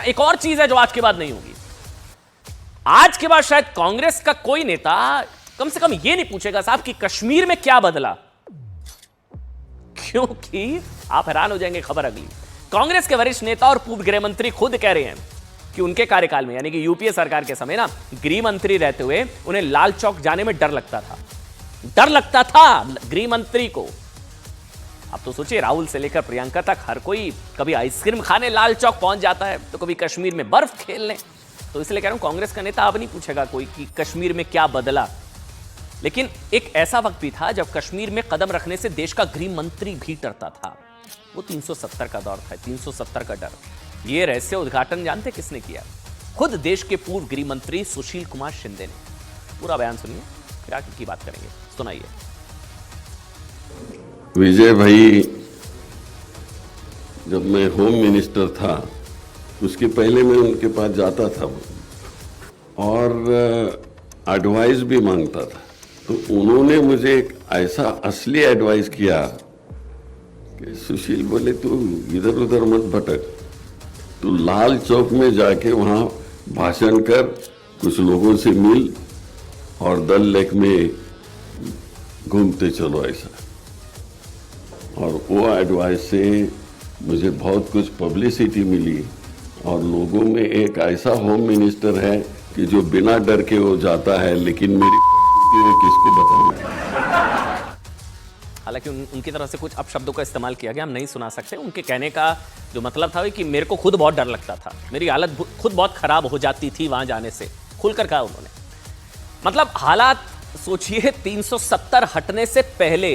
एक और चीज है जो आज के बाद नहीं होगी। आज के बाद शायद कांग्रेस का कोई नेता कम से कम यह नहीं पूछेगा साहब कि कश्मीर में क्या बदला, क्योंकि आप हैरान हो जाएंगे। खबर अगली, कांग्रेस के वरिष्ठ नेता और पूर्व गृह मंत्री खुद कह रहे हैं कि उनके कार्यकाल में यानी कि यूपीए सरकार के समय ना गृह मंत्री रहते हुए उन्हें लाल चौक जाने में डर लगता था गृह मंत्री को। अब तो सोचिए, राहुल से लेकर प्रियंका तक हर कोई कभी आइसक्रीम खाने लाल चौक पहुंच जाता है तो कभी कश्मीर में बर्फ खेलने। तो इसलिए कह रहा हूं कांग्रेस का नेता अब नहीं पूछेगा कोई कि कश्मीर में क्या बदला। लेकिन एक ऐसा वक्त भी था जब कश्मीर में कदम रखने से देश का गृह मंत्री भी डरता था। वो 370 का दौर था, 370 का डर। ये रहस्य उद्घाटन जानते किसने किया? खुद देश के पूर्व गृह मंत्री सुशील कुमार शिंदे ने। पूरा बयान सुनिए, फिर आगे की बात करेंगे। सुनाइए। विजय भाई, जब मैं होम मिनिस्टर था उसके पहले मैं उनके पास जाता था और एडवाइस भी मांगता था। तो उन्होंने मुझे एक ऐसा असली एडवाइस किया कि सुशील बोले, तू इधर उधर मत भटक, तू लाल चौक में जाके वहां भाषण कर, कुछ लोगों से मिल और डल लेक में घूमते चलो ऐसा। और वो एडवाइस से मुझे बहुत कुछ पब्लिसिटी मिली और लोगों में एक ऐसा होम मिनिस्टर है कि जो बिना डर के वो जाता है, लेकिन मेरी वो किसको बताऊं। हालांकि उनकी तरफ से कुछ अपशब्दों का इस्तेमाल किया गया, हम नहीं सुना सकते। उनके कहने का जो मतलब था कि मेरे को खुद बहुत डर लगता था, मेरी हालत खुद बहुत खराब हो जाती थी वहां जाने से, खुलकर कहा उन्होंने। मतलब हालात सोचिए, 370 हटने से पहले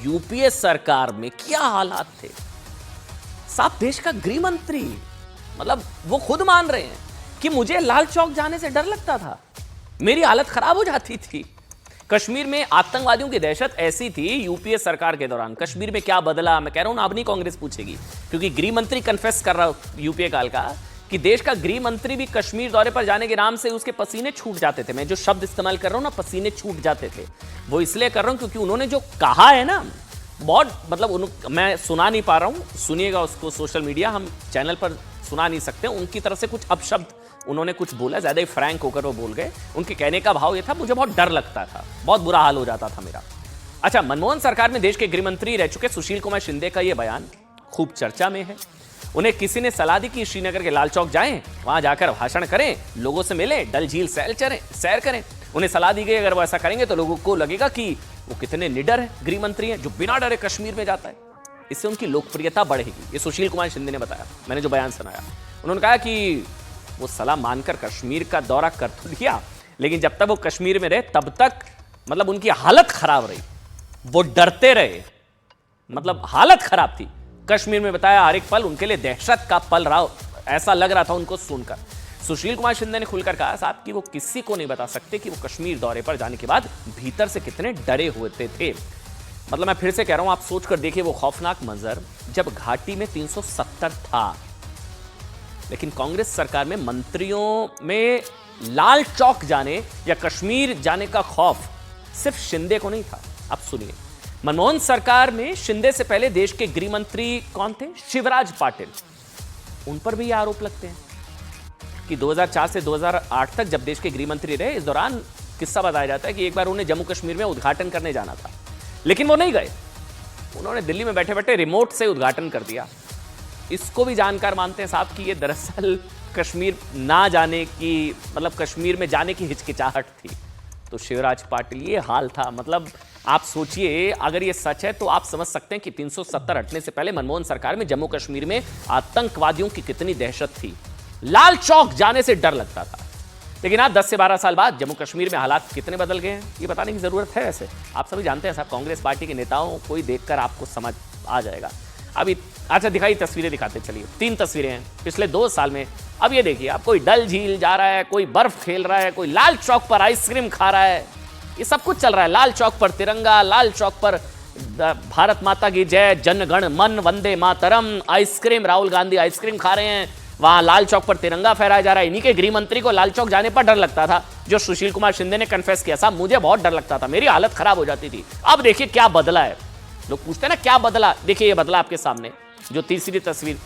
यूपीए सरकार में क्या हालात थे। साहब देश का गृह मंत्री, मतलब वो खुद मान रहे हैं कि मुझे लाल चौक जाने से डर लगता था, मेरी हालत खराब हो जाती थी। कश्मीर में आतंकवादियों की दहशत ऐसी थी यूपीए सरकार के दौरान। कश्मीर में क्या बदला, मैं कह रहा हूं ना, अब नहीं कांग्रेस पूछेगी, क्योंकि गृह मंत्री कन्फेस कर रहा यूपीए काल का कि देश का गृह मंत्री भी कश्मीर दौरे पर जाने के नाम से उसके पसीने छूट जाते थे। मैं जो शब्द इस्तेमाल कर रहा हूं ना, पसीने छूट जाते थे, वो इसलिए कर रहा हूं क्योंकि उन्होंने जो कहा है ना, बहुत मतलब मैं सुना नहीं पा रहा हूं, सुनिएगा उसको। सोशल मीडिया हम चैनल पर सुना नहीं सकते। उनकी तरफ से कुछ अपशब्द उन्होंने कुछ बोला, ज्यादा ही फ्रैंक होकर वो बोल गए। उनके कहने का भाव ये था, मुझे बहुत डर लगता था, बहुत बुरा हाल हो जाता था मेरा। अच्छा, मनमोहन सरकार में देश के गृह मंत्री रह चुके सुशील कुमार शिंदे का यह बयान खूब चर्चा में है। उन्हें किसी ने सलाह दी कि श्रीनगर के लाल चौक जाएं, वहां जाकर भाषण करें, लोगों से मिलें, डल झील सैर करें। उन्हें सलाह दी गई अगर वो ऐसा करेंगे तो लोगों को लगेगा कि वो कितने निडर है गृह मंत्री हैं जो बिना डरे कश्मीर में जाता है, इससे उनकी लोकप्रियता बढ़ेगी। ये सुशील कुमार शिंदे ने बताया, मैंने जो बयान सुनाया। उन्होंने कहा कि वो सलाह मानकर कश्मीर का दौरा कर तो लिया, लेकिन जब तक वो कश्मीर में रहे तब तक मतलब उनकी हालत खराब रही, वो डरते रहे, मतलब हालत खराब थी कश्मीर में। बताया हर एक पल उनके लिए दहशत का पल रहा, ऐसा लग रहा था उनको सुनकर। सुशील कुमार शिंदे ने खुलकर कहा साहब कि वो किसी को नहीं बता सकते कि वो कश्मीर दौरे पर जाने के बाद भीतर से कितने डरे हुए थे। मतलब मैं फिर से कह रहा हूं, आप सोचकर देखिए वो खौफनाक मंजर जब घाटी में 370 था, लेकिन कांग्रेस सरकार में मंत्रियों में लाल चौक जाने या कश्मीर जाने का खौफ सिर्फ शिंदे को नहीं था। अब सुनिए, मनमोहन सरकार में शिंदे से पहले देश के गृह मंत्री कौन थे? शिवराज पाटिल। उन पर भी यह आरोप लगते हैं कि 2004 से 2008 तक जब देश के गृह मंत्री रहे, इस दौरान किस्सा बताया जाता है कि एक बार उन्हें जम्मू कश्मीर में उद्घाटन करने जाना था, लेकिन वो नहीं गए। उन्होंने दिल्ली में बैठे बैठे रिमोट से उद्घाटन कर दिया। इसको भी जानकार मानते हैं साहब कि ये दरअसल कश्मीर ना जाने की, मतलब कश्मीर में जाने की हिचकिचाहट थी। तो शिवराज पाटिल, ये हाल था। मतलब आप सोचिए, अगर ये सच है तो आप समझ सकते हैं कि 370 हटने से पहले मनमोहन सरकार में जम्मू कश्मीर में आतंकवादियों की कितनी दहशत थी, लाल चौक जाने से डर लगता था। लेकिन आज 10 से 12 साल बाद जम्मू कश्मीर में हालात कितने बदल गए हैं, ये बताने की जरूरत है। वैसे आप सभी जानते हैं साहब, कांग्रेस पार्टी के नेताओं को ही देखकर आपको समझ आ जाएगा। अभी अच्छा दिखाई तस्वीरें दिखाते चलिए, 3 तस्वीरें हैं पिछले 2 साल में। अब ये देखिए, आप कोई डल झील जा रहा है, कोई बर्फ खेल रहा है, कोई लाल चौक पर आइसक्रीम खा रहा है, ये सब कुछ चल रहा है। लाल चौक पर तिरंगा, लाल चौक पर भारत माता की जय, जनगण मन वंदे मातरम, आइसक्रीम, राहुल गांधी आइसक्रीम खा रहे हैं, वहां लाल चौक पर तिरंगा फहराया जा रहा है। इन्हीं के गृह मंत्री को लाल चौक जाने पर डर लगता था, जो सुशील कुमार शिंदे ने कन्फेस किया, साहब मुझे बहुत डर लगता था, मेरी हालत खराब हो जाती थी। अब देखिए क्या बदला है। लोग पूछते हैं ना क्या बदला, देखिए ये बदला आपके सामने। जो तीसरी तस्वीर,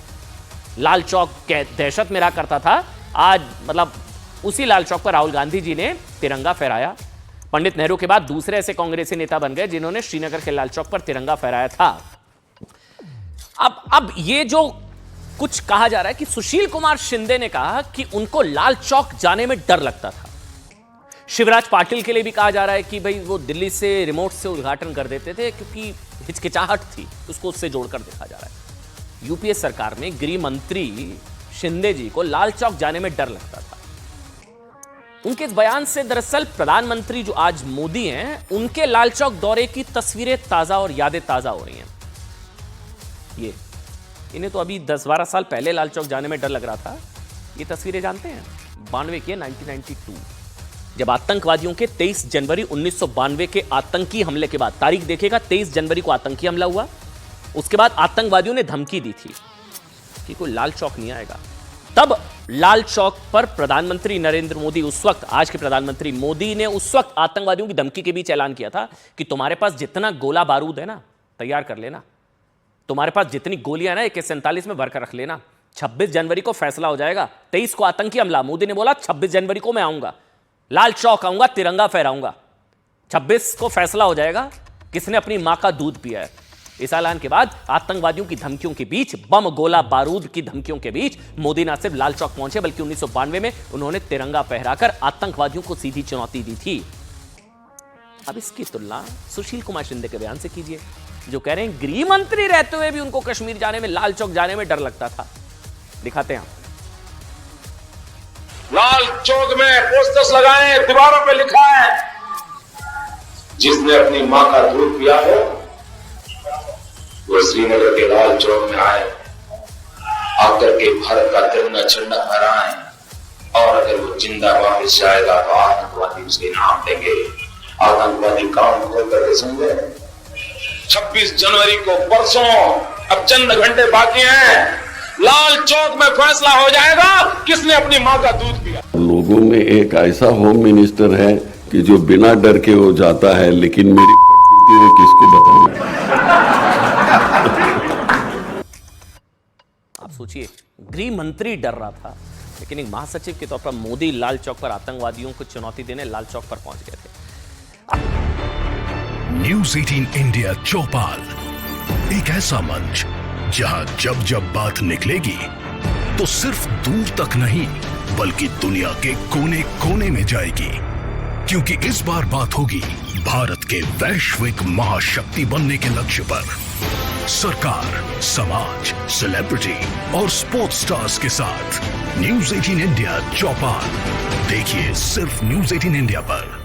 लाल चौक के दहशत में रहा करता था, आज मतलब उसी लाल चौक पर राहुल गांधी जी ने तिरंगा फहराया। पंडित नेहरू के बाद दूसरे ऐसे कांग्रेसी नेता बन गए जिन्होंने श्रीनगर के लाल चौक पर तिरंगा फहराया था। अब ये जो कुछ कहा जा रहा है कि सुशील कुमार शिंदे ने कहा कि उनको लाल चौक जाने में डर लगता था। शिवराज पाटिल के लिए भी कहा जा रहा है कि भाई वो दिल्ली से रिमोट से उद्घाटन कर देते थे क्योंकि हिचकिचाहट थी, उसको उससे जोड़कर देखा जा रहा है। यूपीए सरकार में गृह मंत्री शिंदे जी को लाल चौक जाने में डर लगता था। उनके इस बयान से दरअसल प्रधानमंत्री जो आज मोदी हैं, उनके लाल चौक दौरे की तस्वीरें ताजा और यादें ताजा हो रही हैं। ये इन्हें तो अभी 10-12 साल पहले लाल चौक जाने में डर लग रहा था। ये तस्वीरें जानते हैं 92 के 1992 जब आतंकवादियों के 23 जनवरी 1992 के आतंकी हमले के बाद, तारीख देखेगा 23 जनवरी को आतंकी हमला हुआ, उसके बाद आतंकवादियों ने धमकी दी थी कि कोई लाल चौक नहीं आएगा। तब लाल चौक पर प्रधानमंत्री नरेंद्र मोदी, उस वक्त आज के प्रधानमंत्री मोदी ने उस वक्त आतंकवादियों की धमकी के बीच ऐलान किया था कि तुम्हारे पास जितना गोला बारूद है ना, तैयार कर लेना, तुम्हारे पास जितनी गोलियां ना AK-47 में भरकर रख लेना, 26 जनवरी को फैसला हो जाएगा। 23 को आतंकी हमला, मोदी ने बोला 26 जनवरी को मैं आऊंगा, लाल चौक आऊंगा, तिरंगा फहराऊंगा, 26 को फैसला हो जाएगा किसने अपनी मां का दूध पिया है। इस ऐलान के बाद आतंकवादियों की धमकियों के बीच, बम गोला बारूद की धमकियों के बीच मोदी न सिर्फ लाल चौक पहुंचे बल्कि 1992 में उन्होंने तिरंगा फहराकर आतंकवादियों को सीधी चुनौती दी थी। अब इसकी तुलना सुशील कुमार शिंदे के बयान से कीजिए, जो कह रहे हैं गृह मंत्री रहते हुए भी उनको कश्मीर जाने में, लाल चौक जाने में डर लगता था। दिखाते हैं लाल चौक में पोस्टर्स लगाए, दीवारों पे लिखा है, जिसने अपनी मां का दूध पिया हो वो श्रीनगर के लाल चौक में आए, आकर के भारत का तिरंगा झंडा फहराएं, और अगर वो जिंदा वापस जाएगा तो आतंकवादी उसके नाम देंगे। आतंकवादी काम खोल करके समझे। 26 जनवरी को परसों, अब चंद घंटे बाकी हैं, लाल चौक में फैसला हो जाएगा किसने अपनी मां का दूध पिया। लोगों में एक ऐसा होम मिनिस्टर है कि जो बिना डर के हो जाता है, लेकिन मेरी पड़ती थी वो किसको बताऊं। आप सोचिए, गृह मंत्री डर रहा था, लेकिन एक महासचिव के तौर पर मोदी लाल चौक पर आतंकवादियों को चुनौती देने लाल चौक पर पहुंच गए थे। न्यूज़ 18 इंडिया चौपाल, एक ऐसा मंच जहां जब जब बात निकलेगी तो सिर्फ दूर तक नहीं बल्कि दुनिया के कोने कोने में जाएगी, क्योंकि इस बार बात होगी भारत के वैश्विक महाशक्ति बनने के लक्ष्य पर। सरकार, समाज, सेलिब्रिटी और स्पोर्ट्स स्टार्स के साथ न्यूज़ 18 इंडिया चौपाल देखिए सिर्फ न्यूज़ 18 इंडिया पर।